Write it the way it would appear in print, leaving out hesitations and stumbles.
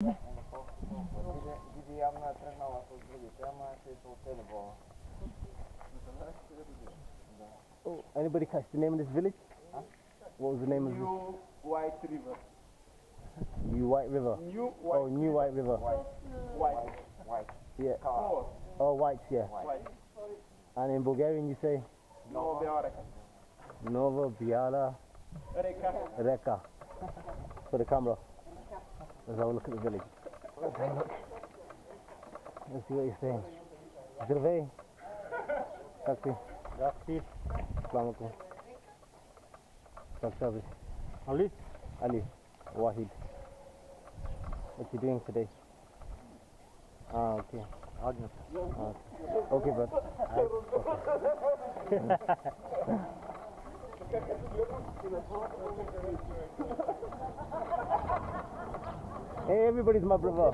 Oh, anybody catch the name of this village? Huh? What was the name of this? New White River. New White River. New White. Oh, New White River. White. Yeah. Oh. Oh, Whites, yeah. White. And in Bulgarian you say? Nova Nova Biala Reka. For the camera. Let's have a look at the village. Let's have a look. Let's see what you're saying. Zdravey. Как ты? Здравствуйте. Assalamu alaikum. Как зовут? Ali? Ali. Wahid. What you doing today? Ah, okay. Agnes. Okay, bud. Hey, everybody's my brother.